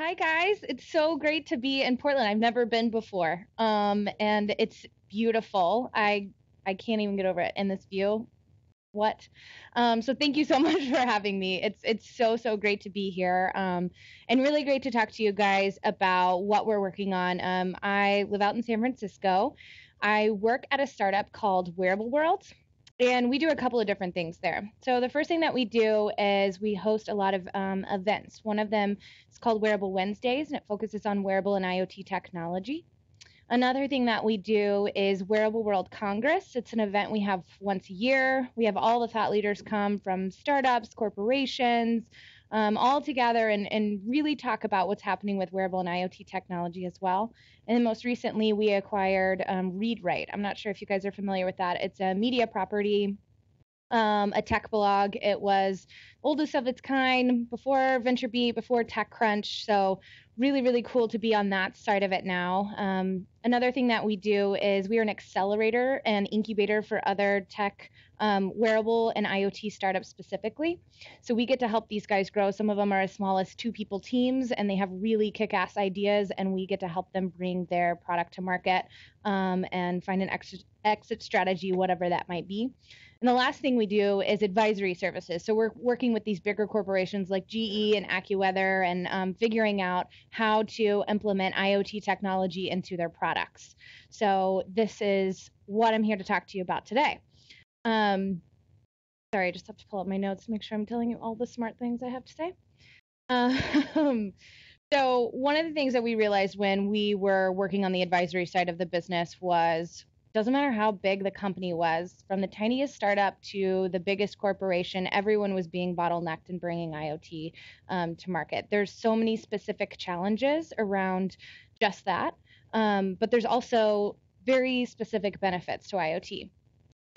Hi guys. It's so great to be in Portland. I've never been before. And it's beautiful. I can't even get over it. And this view, what? So thank you so much for having me. It's so great to be here. And really great to talk to you guys about what we're working on. I live out in San Francisco. I work at a startup called Wearable World. And we do a couple of different things there. So the first thing that we do is we host a lot of events. One of them is called Wearable Wednesdays, and it focuses on wearable and IoT technology. Another thing that we do is Wearable World Congress. It's an event we have once a year. We have all the thought leaders come from startups, corporations, all together and really talk about what's happening with wearable and IoT technology as well. And then most recently, we acquired ReadWrite. I'm not sure if you guys are familiar with that. It's a media property, a tech blog. It was oldest of its kind before VentureBeat, before TechCrunch. So really cool to be on that side of it now. Another thing that we do is we are an accelerator and incubator for other tech, wearable and IoT startups specifically. So we get to help these guys grow. Some of them are as small as 2-people teams, and they have really kick-ass ideas, and we get to help them bring their product to market and find an exit strategy, whatever that might be. And the last thing we do is advisory services. So we're working with these bigger corporations like GE and AccuWeather and figuring out how to implement IoT technology into their products. So this is what I'm here to talk to you about today. Sorry, I just have to pull up my notes to make sure I'm telling you all the smart things I have to say. So one of the things that we realized when we were working on the advisory side of the business was doesn't matter how big the company was, from the tiniest startup to the biggest corporation, everyone was being bottlenecked in bringing IoT to market. There's so many specific challenges around just that, but there's also very specific benefits to IoT.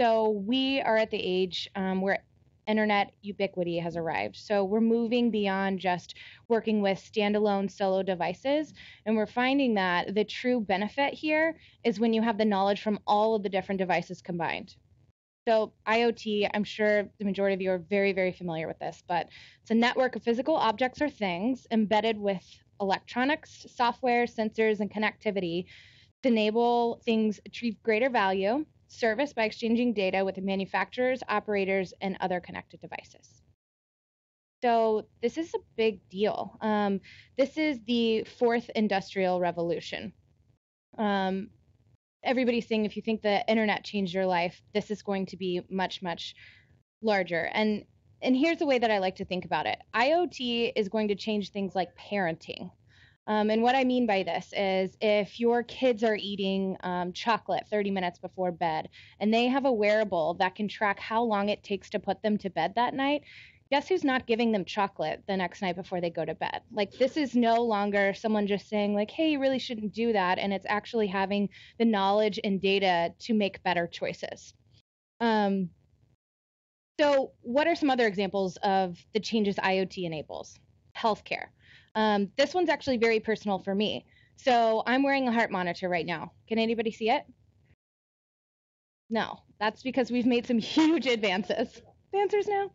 So we are at the age where internet ubiquity has arrived. So we're moving beyond just working with standalone solo devices, and we're finding that the true benefit here is when you have the knowledge from all of the different devices combined. So IoT, I'm sure the majority of you are very familiar with this, but it's a network of physical objects or things embedded with electronics, software, sensors, and connectivity to enable things achieve greater value, service by exchanging data with the manufacturers, operators, and other connected devices. So this is a big deal. This is the fourth industrial revolution. Everybody's saying if you think the internet changed your life, this is going to be much larger. And here's the way that I like to think about it. IoT is going to change things like parenting. And what I mean by this is if your kids are eating chocolate 30 minutes before bed and they have a wearable that can track how long it takes to put them to bed that night, guess who's not giving them chocolate the next night before they go to bed? Like, this is no longer someone just saying like, hey, you really shouldn't do that. And it's actually having the knowledge and data to make better choices. So what are some other examples of the changes IoT enables? Healthcare. This one's actually very personal for me. So I'm wearing a heart monitor right now. Can anybody see it? No, that's because we've made some huge advances. Answers now.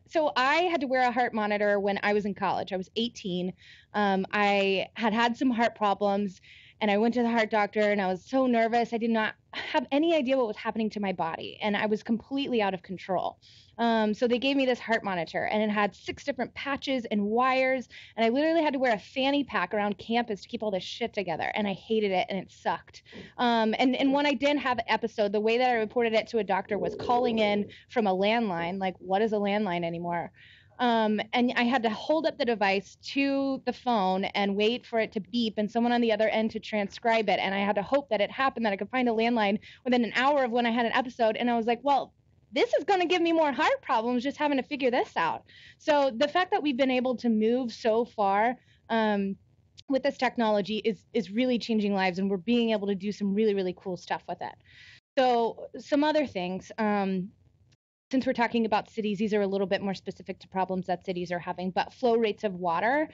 So I had to wear a heart monitor when I was in college. I was 18. I had some heart problems, and I went to the heart doctor, and I was so nervous. I did not have any idea what was happening to my body, and I was completely out of control. So they gave me this heart monitor, and it had 6 different patches and wires, and I literally had to wear a fanny pack around campus to keep all this shit together, and I hated it, and it sucked. And when I did have an episode, the way that I reported it to a doctor was calling in from a landline. Like, what is a landline anymore? And I had to hold up the device to the phone and wait for it to beep and someone on the other end to transcribe it. And I had to hope that it happened, that I could find a landline within an hour of when I had an episode. And I was like, well, this is going to give me more heart problems just having to figure this out. So the fact that we've been able to move so far with this technology is really changing lives, and we're being able to do some really cool stuff with it. So some other things. Since we're talking about cities, these are a little bit more specific to problems that cities are having, but flow rates of water,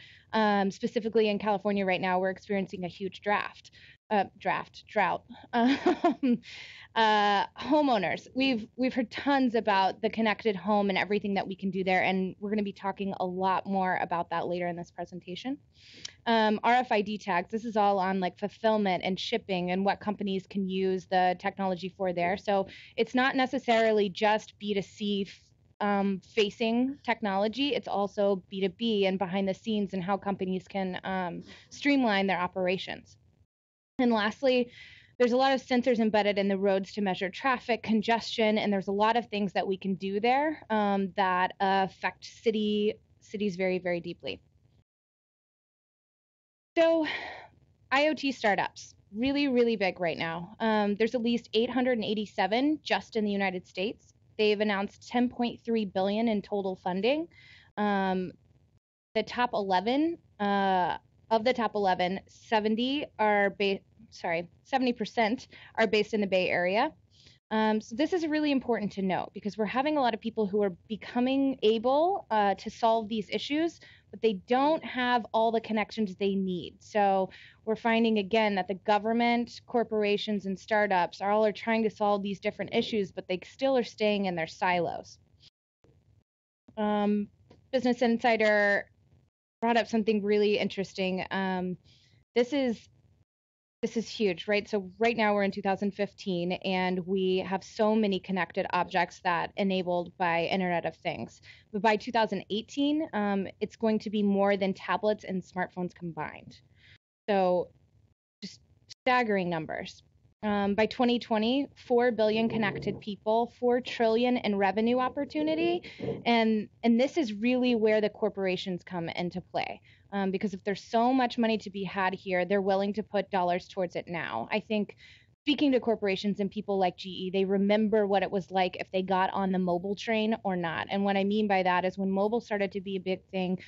specifically in California right now, we're experiencing a huge drought. drought. Homeowners. We've heard tons about the connected home and everything that we can do there, and we're going to be talking a lot more about that later in this presentation. RFID tags. This is all on like fulfillment and shipping and what companies can use the technology for there. So it's not necessarily just B2C facing technology. It's also B2B and behind the scenes and how companies can streamline their operations. And lastly, there's a lot of sensors embedded in the roads to measure traffic congestion, and there's a lot of things that we can do there that affect cities very, very deeply. So IoT startups, really, really big right now. There's at least 887 just in the United States. They've announced 10.3 billion in total funding. The top 11, of the top 11, 70% are based in the Bay Area. So this is really important to note because we're having a lot of people who are becoming able to solve these issues, but they don't have all the connections they need. So we're finding again that the government, corporations, and startups are trying to solve these different issues, but they still are staying in their silos. Business Insider brought up something really interesting. This is huge, right? So right now we're in 2015 and we have so many connected objects that enabled by Internet of Things. But by 2018, it's going to be more than tablets and smartphones combined. So just staggering numbers. By 2020, 4 billion connected people, 4 trillion in revenue opportunity. And this is really where the corporations come into play. Because if there's so much money to be had here, they're willing to put dollars towards it now. I think speaking to corporations and people like GE, they remember what it was like if they got on the mobile train or not. And what I mean by that is when mobile started to be a big thing,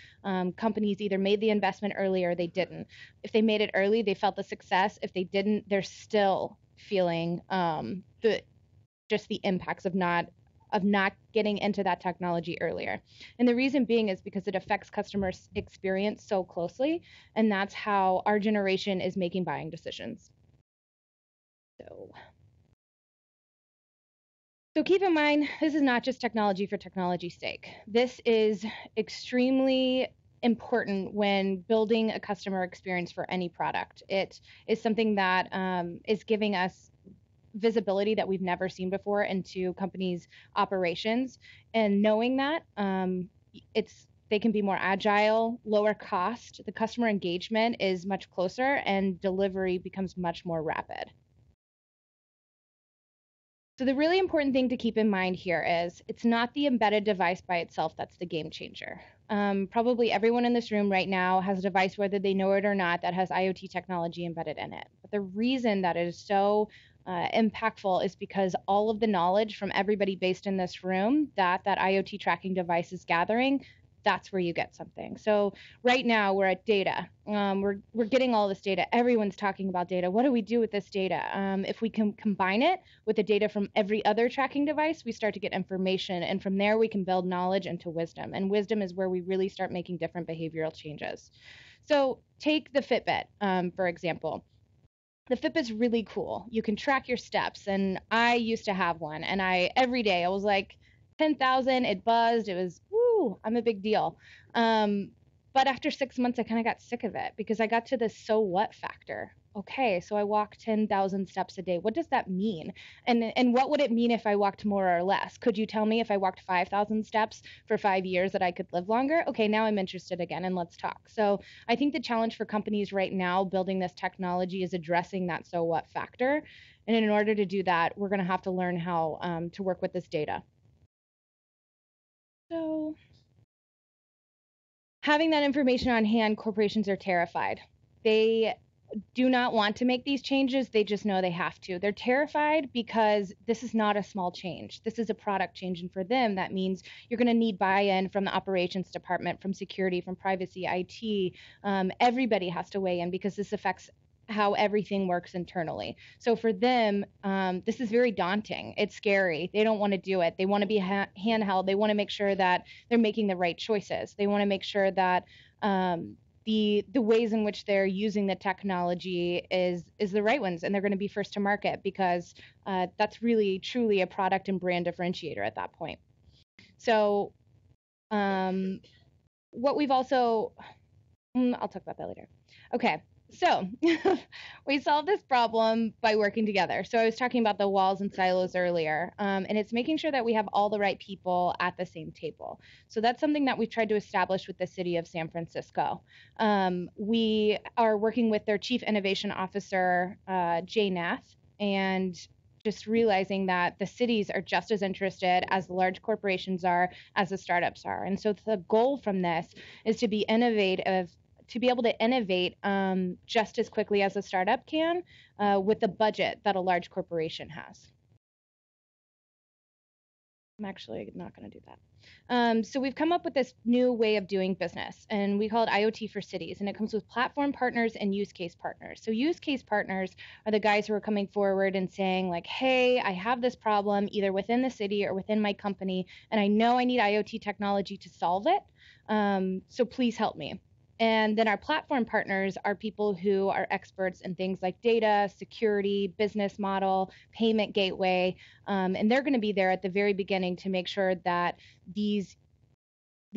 companies either made the investment early or they didn't. If they made it early, they felt the success. If they didn't, they're still feeling the impacts of not getting into that technology earlier. And the reason being is because it affects customer experience so closely, and that's how our generation is making buying decisions. So keep in mind, this is not just technology for technology's sake. This is extremely important when building a customer experience for any product. It is something that is giving us visibility that we've never seen before into companies' operations. And knowing that, they can be more agile, lower cost, the customer engagement is much closer, and delivery becomes much more rapid. So the really important thing to keep in mind here is it's not the embedded device by itself that's the game changer. Probably everyone in this room right now has a device, whether they know it or not, that has IoT technology embedded in it. But the reason that it is so impactful is because all of the knowledge from everybody based in this room that IoT tracking device is gathering, that's where you get something. So right now we're at data. We're getting all this data. Everyone's talking about data. What do we do with this data? If we can combine it with the data from every other tracking device, we start to get information. And from there, we can build knowledge into wisdom. And wisdom is where we really start making different behavioral changes. So take the Fitbit, for example. The Fitbit's really cool. You can track your steps. And I used to have one. And every day I was like, 10,000, it buzzed. It was, woo, I'm a big deal. But after 6 months, I kind of got sick of it because I got to this so what factor. Okay, so I walk 10,000 steps a day. What does that mean? And what would it mean if I walked more or less? Could you tell me if I walked 5,000 steps for 5 years that I could live longer? Okay, now I'm interested again, and let's talk. So I think the challenge for companies right now building this technology is addressing that so what factor. And in order to do that, we're going to have to learn how to work with this data. So having that information on hand, corporations are terrified. They do not want to make these changes. They just know they have to. They're terrified because this is not a small change. This is a product change. And for them, that means you're going to need buy-in from the operations department, from security, from privacy, IT. Everybody has to weigh in because this affects how everything works internally. So for them, this is very daunting. It's scary. They don't want to do it. They want to be handheld. They want to make sure that they're making the right choices. They want to make sure that the ways in which they're using the technology is the right ones, and they're going to be first to market because that's really truly a product and brand differentiator at that point. So what we've also I'll talk about that later. Okay, so we solved this problem by working together. So I was talking about the walls and silos earlier, and it's making sure that we have all the right people at the same table. So that's something that we've tried to establish with the city of San Francisco. We are working with their Chief Innovation Officer, Jay Nath, and just realizing that the cities are just as interested as the large corporations are, as the startups are. And so the goal from this is to be innovative, to be able to innovate just as quickly as a startup can with the budget that a large corporation has. I'm actually not going to do that. So we've come up with this new way of doing business, and we call it IoT for cities, and it comes with platform partners and use case partners. So use case partners are the guys who are coming forward and saying like, hey, I have this problem either within the city or within my company, and I know I need IoT technology to solve it, so please help me. And then our platform partners are people who are experts in things like data, security, business model, payment gateway, and they're going to be there at the very beginning to make sure that these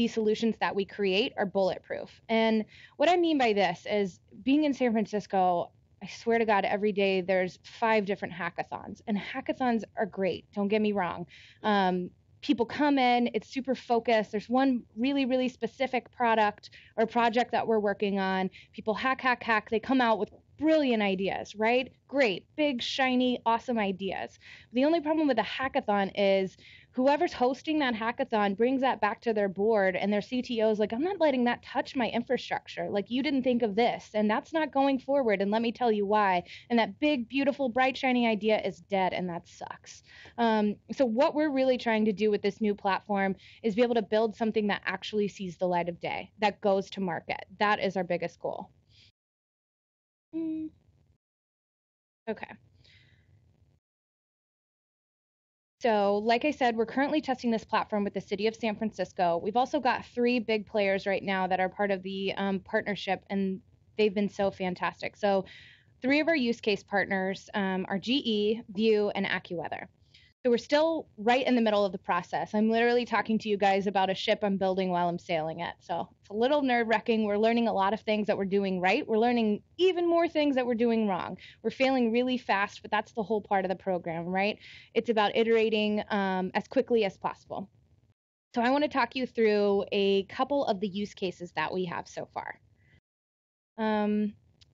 solutions that we create are bulletproof. And what I mean by this is being in San Francisco, I swear to God, every day there's 5 different hackathons, and hackathons are great. Don't get me wrong. People come in, it's super focused. There's one really, really specific product or project that we're working on. People hack. They come out with brilliant ideas, right? Great, big, shiny, awesome ideas. The only problem with a hackathon is whoever's hosting that hackathon brings that back to their board, and their CTO is like, I'm not letting that touch my infrastructure. Like, you didn't think of this, and that's not going forward, and let me tell you why. And that big, beautiful, bright, shiny idea is dead, and that sucks. So what we're really trying to do with this new platform is be able to build something that actually sees the light of day, that goes to market. That is our biggest goal. Okay. So like I said, we're currently testing this platform with the city of San Francisco. We've also got 3 big players right now that are part of the partnership, and they've been so fantastic. So 3 of our use case partners are GE, View, and AccuWeather. So we're still right in the middle of the process. I'm literally talking to you guys about a ship I'm building while I'm sailing it. So it's a little nerve-wracking. We're learning a lot of things that we're doing right. We're learning even more things that we're doing wrong. We're failing really fast, but that's the whole part of the program, right? It's about iterating as quickly as possible. So I want to talk you through a couple of the use cases that we have so far.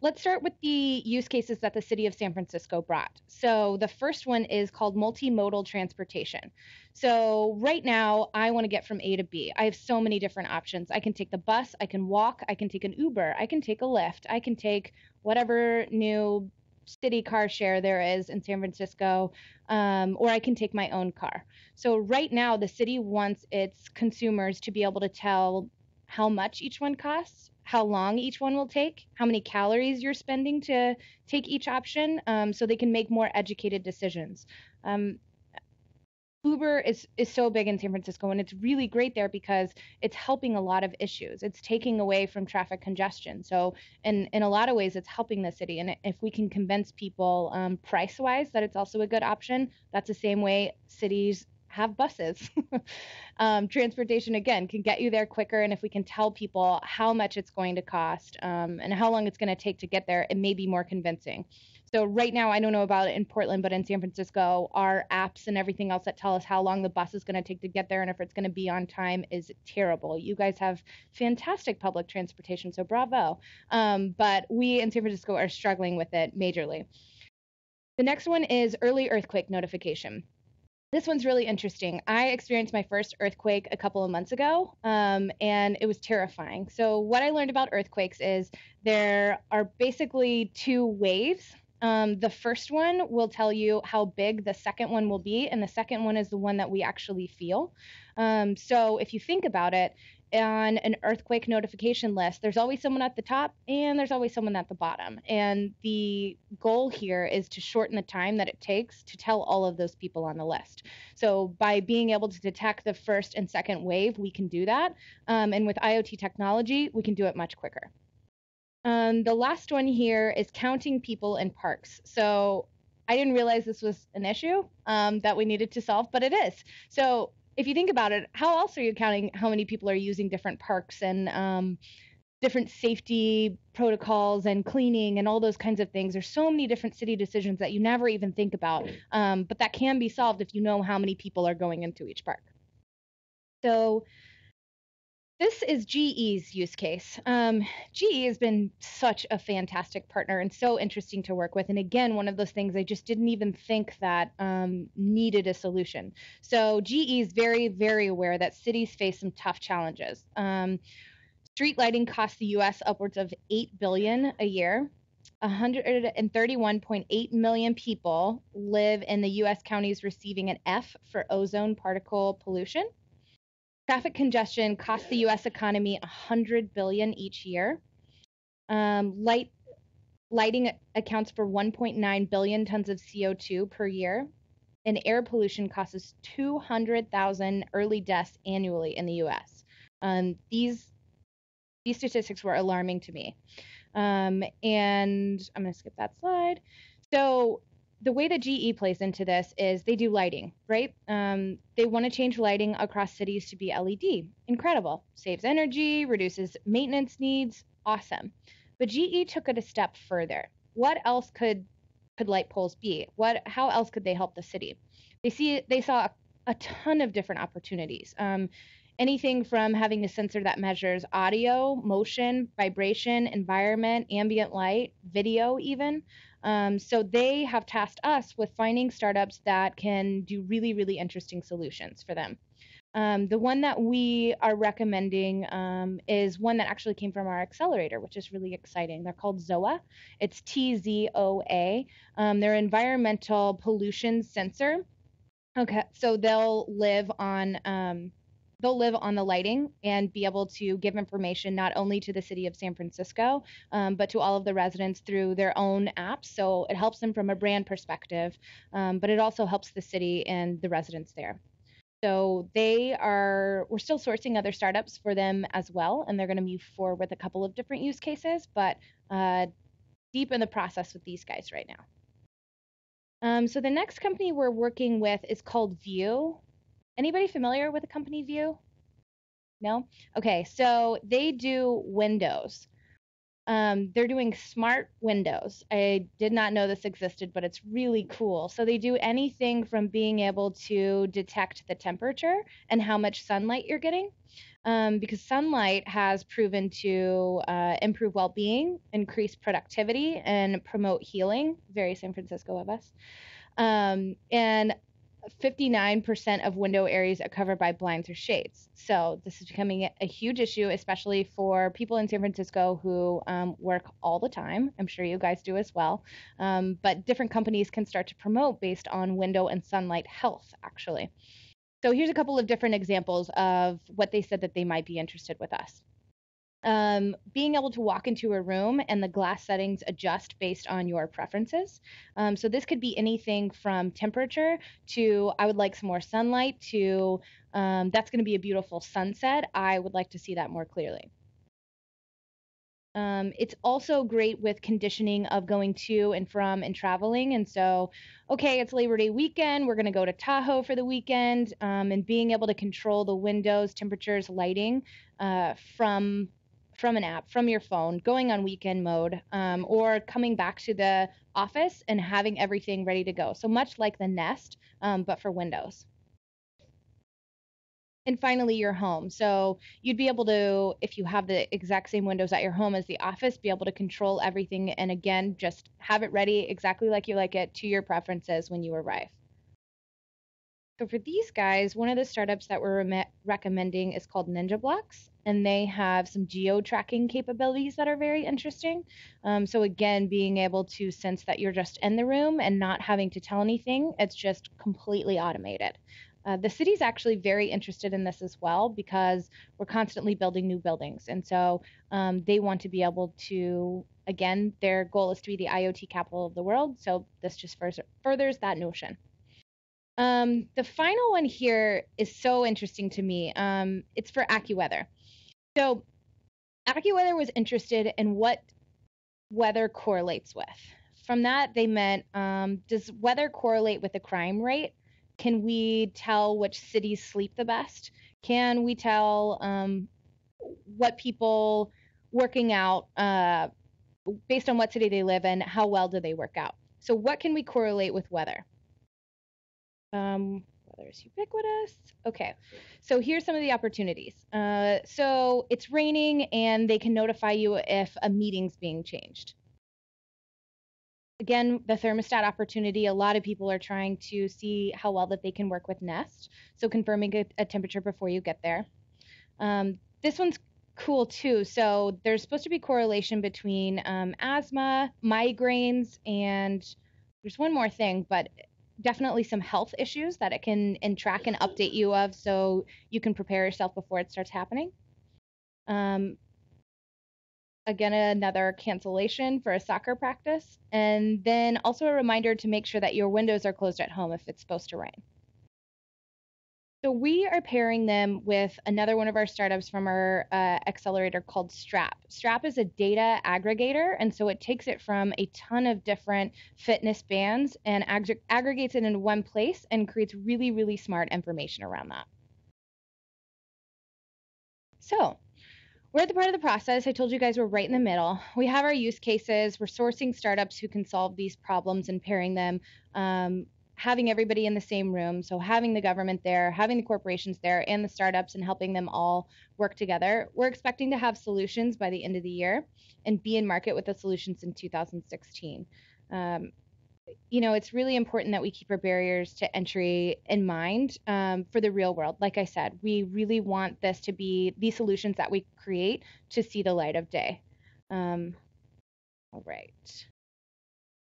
Let's start with the use cases that the city of San Francisco brought. So the first one is called multimodal transportation. So right now, I want to get from A to B. I have so many different options. I can take the bus, I can walk, I can take an Uber, I can take a Lyft, I can take whatever new city car share there is in San Francisco, or I can take my own car. So right now, the city wants its consumers to be able to tell how much each one costs, how long each one will take, how many calories you're spending to take each option, so they can make more educated decisions. Uber is so big in San Francisco, and it's really great there because it's helping a lot of issues. It's taking away from traffic congestion. So in a lot of ways, it's helping the city. And if we can convince people price-wise that it's also a good option, that's the same way cities have buses. Transportation, again, can get you there quicker. And if we can tell people how much it's going to cost and how long it's going to take to get there, it may be more convincing. So right now, I don't know about it in Portland, but in San Francisco, our apps and everything else that tell us how long the bus is going to take to get there and if it's going to be on time is terrible. You guys have fantastic public transportation, so bravo. But we in San Francisco are struggling with it majorly. The next one is early earthquake notification. This one's really interesting. I experienced my first earthquake a couple of months ago, and it was terrifying. So what I learned about earthquakes is there are basically 2 waves. The first one will tell you how big the second one will be, and the second one is the one that we actually feel. So if you think about it, on an earthquake notification list, there's always someone at the top and there's always someone at the bottom. And the goal here is to shorten the time that it takes to tell all of those people on the list. So by being able to detect the first and second wave, we can do that. And with IoT technology, we can do it much quicker. The last one here is counting people in parks. So I didn't realize this was an issue that we needed to solve, but it is. So if you think about it, how else are you counting how many people are using different parks and different safety protocols and cleaning and all those kinds of things? There's so many different city decisions that you never even think about, but that can be solved if you know how many people are going into each park. So this is GE's use case. GE has been such a fantastic partner and so interesting to work with. And again, one of those things I just didn't even think that needed a solution. So GE is very, very aware that cities face some tough challenges. Street lighting costs the U.S. upwards of $8 billion a year. 131.8 million people live in the U.S. counties receiving an F for ozone particle pollution. Traffic congestion costs the U.S. economy $100 billion each year. Lighting accounts for 1.9 billion tons of CO2 per year, and air pollution costs 200,000 early deaths annually in the U.S. These statistics were alarming to me. And I'm going to skip that slide. So the way that GE plays into this is they do lighting, right? They want to change lighting across cities to be LED. Incredible. Saves energy, reduces maintenance needs. Awesome. But GE took it a step further. What else could light poles be? How else could they help the city? They saw a ton of different opportunities. Anything from having a sensor that measures audio, motion, vibration, environment, ambient light, video even. So they have tasked us with finding startups that can do really, really interesting solutions for them. The one that we are recommending is one that actually came from our accelerator, which is really exciting. They're called ZOA. It's TZOA. They're environmental pollution sensor. Okay, so they'll live on the lighting and be able to give information not only to the city of San Francisco, but to all of the residents through their own apps. So it helps them from a brand perspective, but it also helps the city and the residents there. So we're still sourcing other startups for them as well, and they're going to move forward with a couple of different use cases, but deep in the process with these guys right now. So the next company we're working with is called View. Anybody familiar with the company View? No? Okay, so they do windows. They're doing smart windows. I did not know this existed, but it's really cool. So they do anything from being able to detect the temperature and how much sunlight you're getting, because sunlight has proven to improve well-being, increase productivity, and promote healing. Very San Francisco of us. And 59% of window areas are covered by blinds or shades. So this is becoming a huge issue, especially for people in San Francisco who work all the time. I'm sure you guys do as well. But different companies can start to promote based on window and sunlight health, actually. So here's a couple of different examples of what they said that they might be interested with us. Being able to walk into a room and the glass settings adjust based on your preferences. So this could be anything from temperature to I would like some more sunlight to that's going to be a beautiful sunset. I would like to see that more clearly. It's also great with conditioning of going to and from and traveling. And so, okay, it's Labor Day weekend. We're going to go to Tahoe for the weekend, and being able to control the windows, temperatures, lighting from an app, from your phone, going on weekend mode, or coming back to the office and having everything ready to go. So much like the Nest, but for Windows. And finally, your home. So you'd be able to, if you have the exact same windows at your home as the office, be able to control everything. And again, just have it ready exactly like you like it to your preferences when you arrive. So for these guys, one of the startups that we're recommending is called Ninja Blocks, and they have some geo-tracking capabilities that are very interesting. So again, being able to sense that you're just in the room and not having to tell anything, it's just completely automated. The city's actually very interested in this as well because we're constantly building new buildings. And so they want to be able to, again, their goal is to be the IoT capital of the world. So this just furthers that notion. The final one here is so interesting to me. It's for AccuWeather. So AccuWeather was interested in what weather correlates with. From that, they meant, does weather correlate with the crime rate? Can we tell which cities sleep the best? Can we tell what people working out, based on what city they live in, how well do they work out? So what can we correlate with weather? Weather is ubiquitous. Okay, so here's some of the opportunities. So it's raining and they can notify you if a meeting's being changed. Again, the thermostat opportunity, a lot of people are trying to see how well that they can work with Nest. So confirming a temperature before you get there. This one's cool too. So there's supposed to be correlation between asthma, migraines, and there's one more thing, but definitely some health issues that it can track and update you of, so you can prepare yourself before it starts happening. Again, another cancellation for a soccer practice. And then also a reminder to make sure that your windows are closed at home if it's supposed to rain. So we are pairing them with another one of our startups from our accelerator called Strap. Strap is a data aggregator, and so it takes it from a ton of different fitness bands and aggregates it in one place and creates really, really smart information around that. So we're at the part of the process. I told you guys we're right in the middle. We have our use cases. We're sourcing startups who can solve these problems and pairing them, having everybody in the same room. So having the government there, having the corporations there, and the startups, and helping them all work together. We're expecting to have solutions by the end of the year and be in market with the solutions in 2016. It's really important that we keep our barriers to entry in mind for the real world. Like I said, we really want this to be these solutions that we create to see the light of day. All right.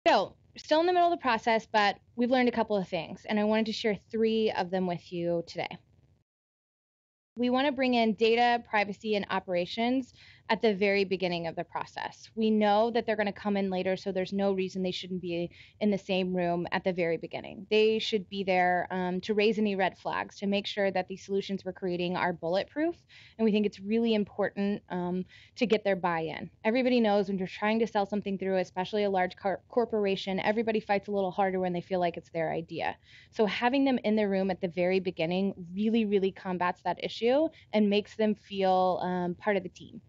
So still in the middle of the process, but we've learned a couple of things, and I wanted to share 3 of them with you today. We want to bring in data, privacy, and operations at the very beginning of the process. We know that they're going to come in later, so there's no reason they shouldn't be in the same room at the very beginning. They should be there to raise any red flags, to make sure that these solutions we're creating are bulletproof. And we think it's really important to get their buy-in. Everybody knows when you're trying to sell something through, especially a large corporation, everybody fights a little harder when they feel like it's their idea. So having them in the room at the very beginning really, really combats that issue and makes them feel part of the team.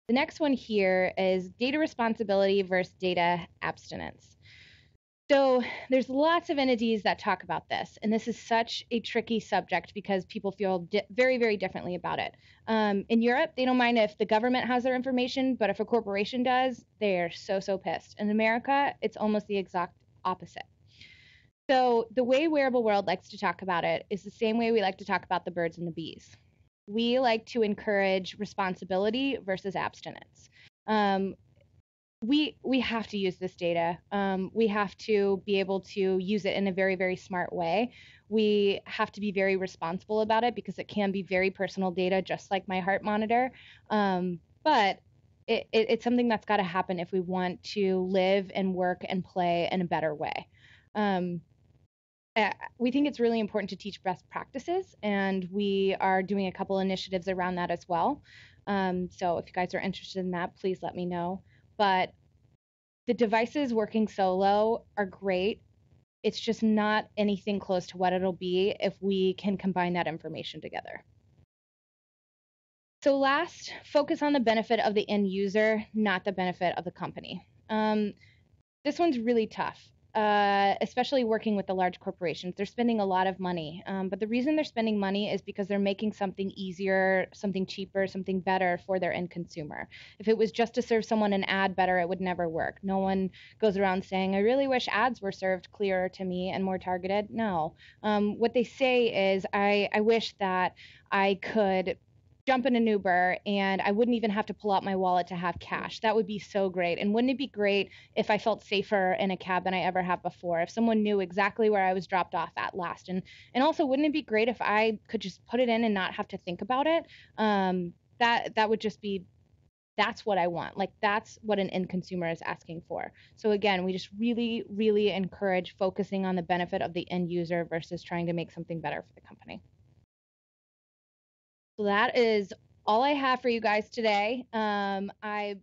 The next one here is data responsibility versus data abstinence. So there's lots of entities that talk about this, and this is such a tricky subject because people feel very, very differently about it. In Europe, they don't mind if the government has their information, but if a corporation does, they're so pissed. In America, it's almost the exact opposite. So the way Wearable World likes to talk about it is the same way we like to talk about the birds and the bees. We like to encourage responsibility versus abstinence. We have to use this data. We have to be able to use it in a very, very smart way. We have to be very responsible about it because it can be very personal data, just like my heart monitor. But it's something that's got to happen if we want to live and work and play in a better way. We think it's really important to teach best practices, and we are doing a couple initiatives around that as well. So if you guys are interested in that, please let me know. But the devices working solo are great. It's just not anything close to what it'll be if we can combine that information together. So last, focus on the benefit of the end user, not the benefit of the company. This one's really tough. Especially working with the large corporations. They're spending a lot of money, but the reason they're spending money is because they're making something easier, something cheaper, something better for their end consumer. If it was just to serve someone an ad better, it would never work. No one goes around saying, I really wish ads were served clearer to me and more targeted. No. What they say is, I wish that I could jump in an Uber and I wouldn't even have to pull out my wallet to have cash. That would be so great. And wouldn't it be great if I felt safer in a cab than I ever have before, if someone knew exactly where I was dropped off at last? And also, wouldn't it be great if I could just put it in and not have to think about it? That would just be, that's what I want. Like, that's what an end consumer is asking for. So again, we just really, really encourage focusing on the benefit of the end user versus trying to make something better for the company. So that is all I have for you guys today. I